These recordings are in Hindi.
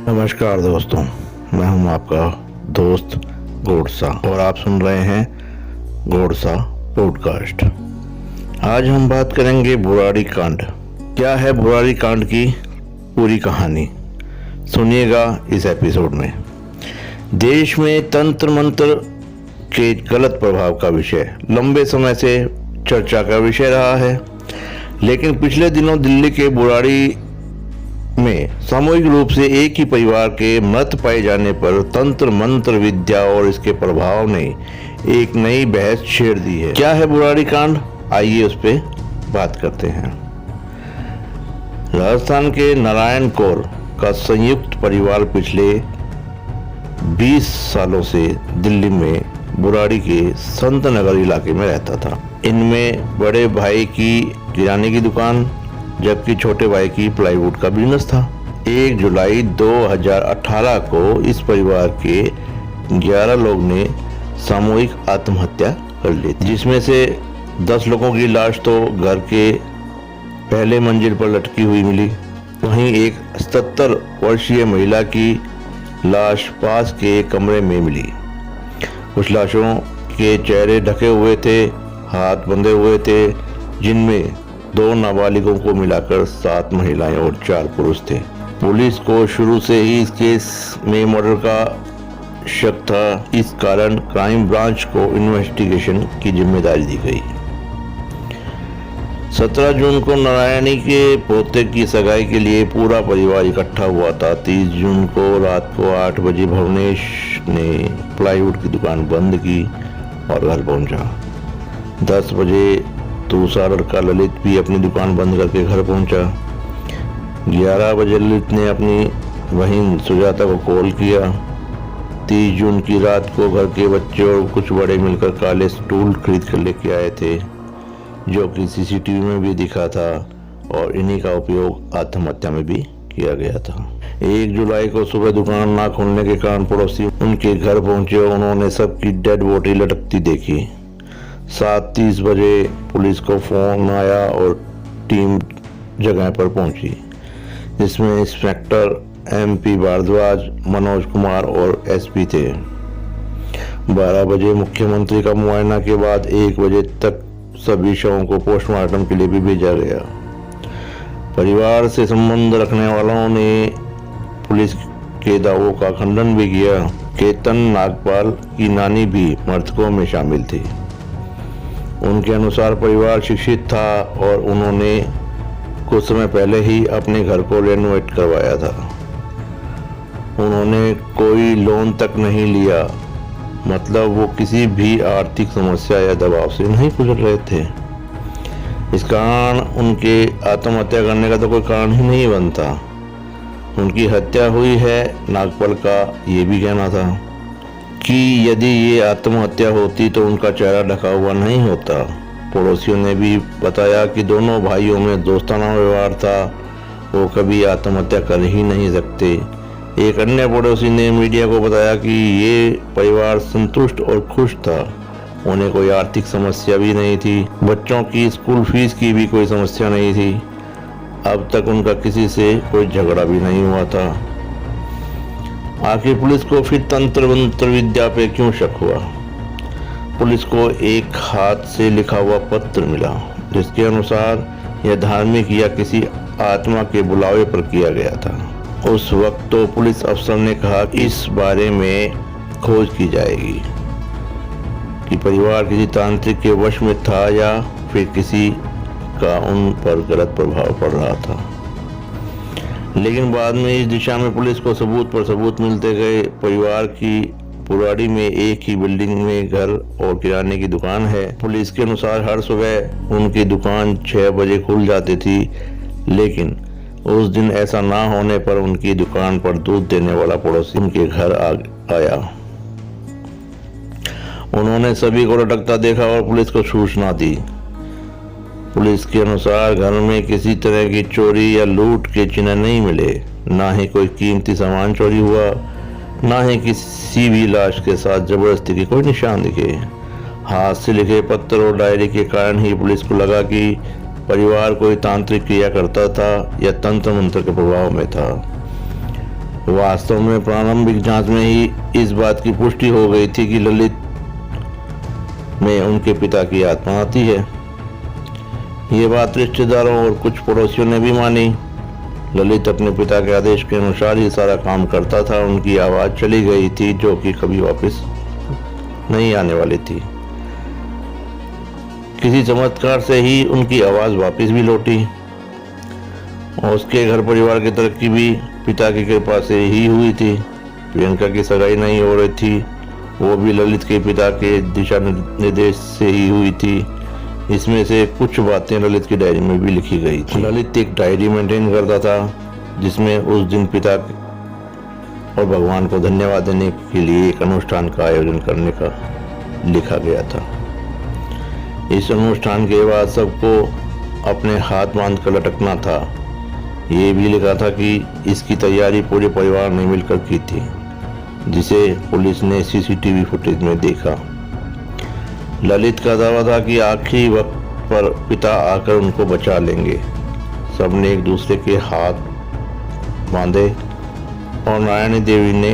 नमस्कार दोस्तों, मैं हूं आपका दोस्त गोडसा और आप सुन रहे हैं गोडसा पॉडकास्ट। आज हम बात करेंगे बुराड़ी कांड। क्या है बुराड़ी कांड की पूरी कहानी, सुनिएगा इस एपिसोड में। देश में तंत्र मंत्र के गलत प्रभाव का विषय लंबे समय से चर्चा का विषय रहा है, लेकिन पिछले दिनों दिल्ली के बुराड़ी में सामूहिक रूप से एक ही परिवार के मृत पाए जाने पर तंत्र मंत्र विद्या और इसके प्रभाव ने एक नई बहस छेड़ दी है। क्या है बुराड़ी कांड, आइए उस पर बात करते हैं। राजस्थान के नारायण कौर का संयुक्त परिवार पिछले 20 सालों से दिल्ली में बुराड़ी के संत नगर इलाके में रहता था। इनमें बड़े भाई की किराने की दुकान जबकि छोटे भाई की प्लाईवुड का बिजनेस था। 1 जुलाई 2018 को इस परिवार के 11 लोग ने सामूहिक आत्महत्या कर ली, जिसमें से 10 लोगों की लाश तो घर के पहले मंजिल पर लटकी हुई मिली। वहीं एक 77 वर्षीय महिला की लाश पास के कमरे में मिली। कुछ लाशों के चेहरे ढके हुए थे, हाथ बंधे हुए थे, जिनमें 2 नाबालिगों को मिलाकर 7 महिलाएं और 4 पुरुष थे। पुलिस को शुरू से ही इस केस में मर्डर का शक था, इस कारण क्राइम ब्रांच को इन्वेस्टिगेशन की जिम्मेदारी दी गई। 17 जून को नारायणी के पोते की सगाई के लिए पूरा परिवार इकट्ठा हुआ था। 30 जून को रात को 8 बजे भुवनेश ने प्लाईवुड की दुकान बंद की और घर पहुंचा। 10 बजे दूसरा लड़का ललित भी अपनी दुकान बंद करके घर पहुंचा। 11 बजे ललित ने अपनी बहन सुजाता को कॉल किया। 30 जून की रात को घर के बच्चे और कुछ बड़े मिलकर काले स्टूल खरीद कर लेके आए थे, जो कि सीसीटीवी में भी दिखा था और इन्हीं का उपयोग आत्महत्या में भी किया गया था। 1 जुलाई को सुबह दुकान ना खोलने के कारण पड़ोसी उनके घर पहुंचे और उन्होंने सबकी डेड बॉडी लटकती देखी। 7:30 बजे पुलिस को फोन आया और टीम जगह पर पहुंची, जिसमें इंस्पेक्टर MP भारद्वाज, मनोज कुमार और SP थे। 12 बजे मुख्यमंत्री का मुआयना के बाद 1 बजे तक सभी शवों को पोस्टमार्टम के लिए भी भेजा गया। परिवार से संबंध रखने वालों ने पुलिस के दावों का खंडन भी किया। केतन नागपाल की नानी भी मृतकों में शामिल थी। उनके अनुसार परिवार शिक्षित था और उन्होंने कुछ समय पहले ही अपने घर को रेनोवेट करवाया था। उन्होंने कोई लोन तक नहीं लिया, मतलब वो किसी भी आर्थिक समस्या या दबाव से नहीं गुजर रहे थे। इस कारण उनके आत्महत्या करने का तो कोई कारण ही नहीं बनता। उनकी हत्या हुई है, नागपाल का ये भी कहना था कि यदि ये आत्महत्या होती तो उनका चेहरा ढका हुआ नहीं होता। पड़ोसियों ने भी बताया कि दोनों भाइयों में दोस्ताना व्यवहार था, वो कभी आत्महत्या कर ही नहीं सकते। एक अन्य पड़ोसी ने मीडिया को बताया कि ये परिवार संतुष्ट और खुश था, उन्हें कोई आर्थिक समस्या भी नहीं थी, बच्चों की स्कूल फीस की भी कोई समस्या नहीं थी। अब तक उनका किसी से कोई झगड़ा भी नहीं हुआ था। आखिर पुलिस को फिर तंत्र मंत्र विद्या पे क्यों शक हुआ? पुलिस को एक हाथ से लिखा हुआ पत्र मिला, जिसके अनुसार यह धार्मिक या किसी आत्मा के बुलावे पर किया गया था। उस वक्त तो पुलिस अफसर ने कहा कि इस बारे में खोज की जाएगी कि परिवार किसी तांत्रिक के वश में था या फिर किसी का उन पर गलत प्रभाव पड़ रहा था। लेकिन बाद में इस दिशा में पुलिस को सबूत पर सबूत मिलते गए। परिवार की बुराड़ी में एक ही बिल्डिंग में घर और किराने की दुकान है। पुलिस के अनुसार हर सुबह उनकी दुकान 6 बजे खुल जाती थी, लेकिन उस दिन ऐसा ना होने पर उनकी दुकान पर दूध देने वाला पड़ोसी उनके घर आया। उन्होंने सभी को लटकता देखा और पुलिस को सूचना दी। पुलिस के अनुसार घर में किसी तरह की चोरी या लूट के चिन्ह नहीं मिले, ना ही कोई कीमती सामान चोरी हुआ, ना ही किसी भी लाश के साथ जबरदस्ती के कोई निशान दिखे। हाथ से लिखे पत्र और डायरी के कारण ही पुलिस को लगा कि परिवार कोई तांत्रिक क्रिया करता था या तंत्र मंत्र के प्रभाव में था। वास्तव में प्रारंभिक जांच में ही इस बात की पुष्टि हो गई थी कि ललित में उनके पिता की आत्मा आती है। ये बात रिश्तेदारों और कुछ पड़ोसियों ने भी मानी। ललित अपने पिता के आदेश के अनुसार ही सारा काम करता था। उनकी आवाज चली गई थी जो कि कभी वापस नहीं आने वाली थी। किसी चमत्कार से ही उनकी आवाज वापस भी लौटी और उसके घर परिवार की तरक्की भी पिता की कृपा से ही हुई थी। प्रियंका की सगाई नहीं हो रही थी, वो भी ललित के पिता के दिशा निर्देश से ही हुई थी। इसमें से कुछ बातें ललित की डायरी में भी लिखी गई थी। ललित एक डायरी मेंटेन करता था जिसमें उस दिन पिता और भगवान को धन्यवाद देने के लिए एक अनुष्ठान का आयोजन करने का लिखा गया था। इस अनुष्ठान के बाद सबको अपने हाथ बांध कर लटकना था। ये भी लिखा था कि इसकी तैयारी पूरे परिवार ने मिलकर की थी, जिसे पुलिस ने सीसीटीवी फुटेज में देखा। ललित का दावा था कि आखिरी वक्त पर पिता आकर उनको बचा लेंगे। सबने एक दूसरे के हाथ बांधे और नारायणी देवी ने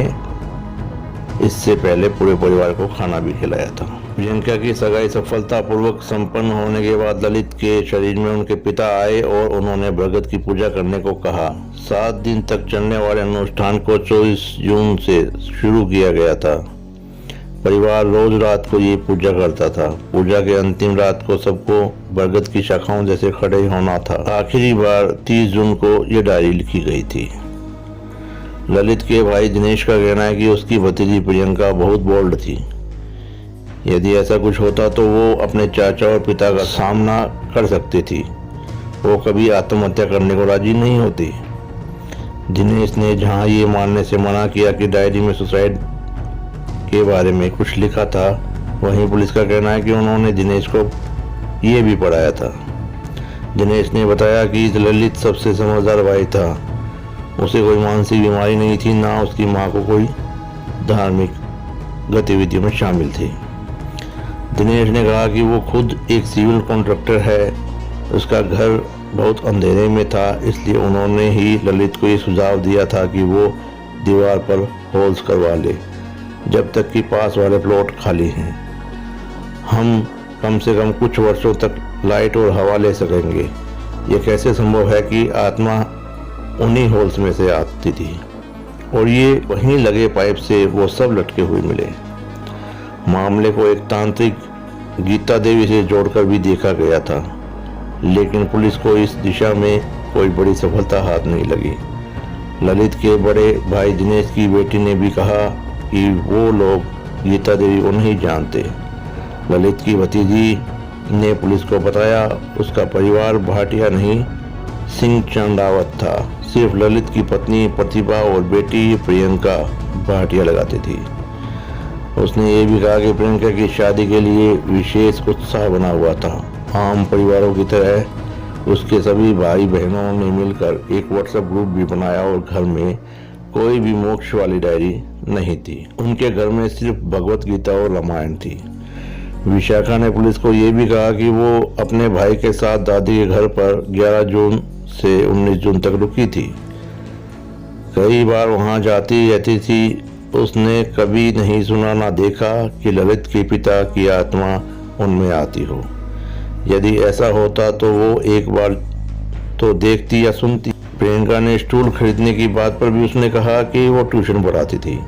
इससे पहले पूरे परिवार को खाना भी खिलाया था। प्रियंका की सगाई सफलतापूर्वक संपन्न होने के बाद ललित के शरीर में उनके पिता आए और उन्होंने भगत की पूजा करने को कहा। 7 दिन तक चलने वाले अनुष्ठान को 24 जून से शुरू किया गया था। परिवार रोज रात को ये पूजा करता था। पूजा के अंतिम रात को सबको बरगद की शाखाओं जैसे खड़े होना था। आखिरी बार 30 जून को ये डायरी लिखी गई थी। ललित के भाई दिनेश का कहना है कि उसकी भतीजी प्रियंका बहुत बोल्ड थी। यदि ऐसा कुछ होता तो वो अपने चाचा और पिता का सामना कर सकती थी। वो कभी आत्महत्या करने को राजी नहीं होती। दिनेश ने जहां ये मानने से मना किया कि डायरी में सुसाइड के बारे में कुछ लिखा था, वहीं पुलिस का कहना है कि उन्होंने दिनेश को ये भी पढ़ाया था। दिनेश ने बताया कि ललित सबसे समझदार भाई था। उसे कोई मानसिक बीमारी नहीं थी, ना उसकी माँ को कोई धार्मिक गतिविधियों में शामिल थी। दिनेश ने कहा कि वो खुद एक सिविल कॉन्ट्रैक्टर है। उसका घर बहुत अंधेरे में था, इसलिए उन्होंने ही ललित को ये सुझाव दिया था कि वो दीवार पर होल्स करवा ले जब तक कि पास वाले प्लॉट खाली हैं। हम कम से कम कुछ वर्षों तक लाइट और हवा ले सकेंगे। ये कैसे संभव है कि आत्मा उन्हीं होल्स में से आती थी और ये वहीं लगे पाइप से वो सब लटके हुए मिले। मामले को एक तांत्रिक गीता देवी से जोड़कर भी देखा गया था, लेकिन पुलिस को इस दिशा में कोई बड़ी सफलता हाथ नहीं लगी। ललित के बड़े भाई दिनेश की बेटी ने भी कहा कि वो लोग गीता देवी को नहीं जानते। ललित की भतीजी ने पुलिस को बताया उसका परिवार भाटिया नहीं, सिंह चंडावत था। सिर्फ ललित की पत्नी प्रतिभा और बेटी प्रियंका भाटिया लगाती थी। उसने ये भी कहा कि प्रियंका की शादी के लिए विशेष उत्साह बना हुआ था। आम परिवारों की तरह उसके सभी भाई बहनों ने मिलकर एक व्हाट्सएप ग्रुप भी बनाया और घर में कोई भी मोक्ष वाली डायरी नहीं थी। उनके घर में सिर्फ भगवत गीता और रामायण थी। विशाखा ने पुलिस को ये भी कहा कि वो अपने भाई के साथ दादी के घर पर 11 जून से 19 जून तक रुकी थी। कई बार वहां जाती रहती थी। उसने कभी नहीं सुना ना देखा कि ललित के पिता की आत्मा उनमें आती हो। यदि ऐसा होता तो वो एक बार तो देखती या सुनती। प्रियंका ने स्टूल खरीदने की बात पर भी उसने कहा कि वो ट्यूशन पढ़ाती थी।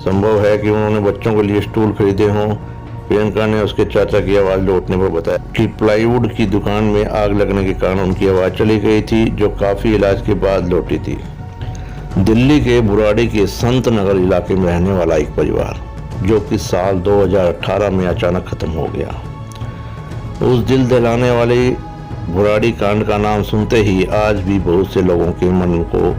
संभव है कि उन्होंने बच्चों के लिए स्टूल खरीदे हों। प्रियंका ने उसके चाचा की आवाज लौटने पर बताया कि प्लाईवुड की दुकान में आग लगने के कारण उनकी आवाज चली गई थी, जो काफी इलाज के बाद लौटी थी। दिल्ली के बुराड़ी के संत नगर इलाके में रहने वाला एक परिवार, जो कि साल 2018 में अचानक खत्म हो गया। उस दिल दहलाने वाले बुराड़ी कांड का नाम सुनते ही आज भी बहुत से लोगों के मन को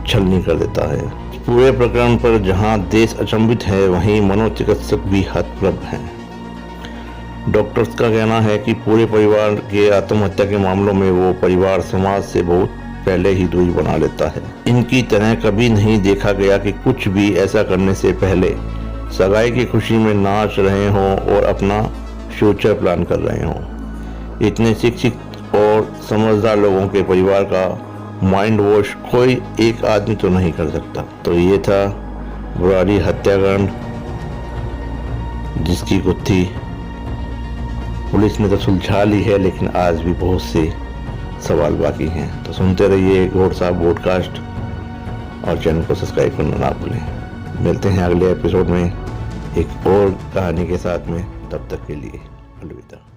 छलनी कर देता है। पूरे प्रकरण पर जहां देश अचंभित है, वहीं मनोचिकित्सक भी हतप्रभ हैं। डॉक्टर्स का कहना है कि पूरे परिवार के आत्महत्या के मामलों में वो परिवार समाज से बहुत पहले ही दूरी बना लेता है। इनकी तरह कभी नहीं देखा गया कि कुछ भी ऐसा करने से पहले सगाई की खुशी में नाच रहे हों और अपना फ्यूचर प्लान कर रहे हों। इतने शिक्षित और समझदार लोगों के परिवार का माइंड वॉश कोई एक आदमी तो नहीं कर सकता। तो ये था बुराड़ी हत्याकांड, जिसकी गुत्थी पुलिस ने तो सुलझा ली है, लेकिन आज भी बहुत से सवाल बाकी हैं। तो सुनते रहिए गौड़ साहब पॉडकास्ट और चैनल को सब्सक्राइब करना ना भूलें। मिलते हैं अगले एपिसोड में एक और कहानी के साथ में, तब तक के लिए अलविदा।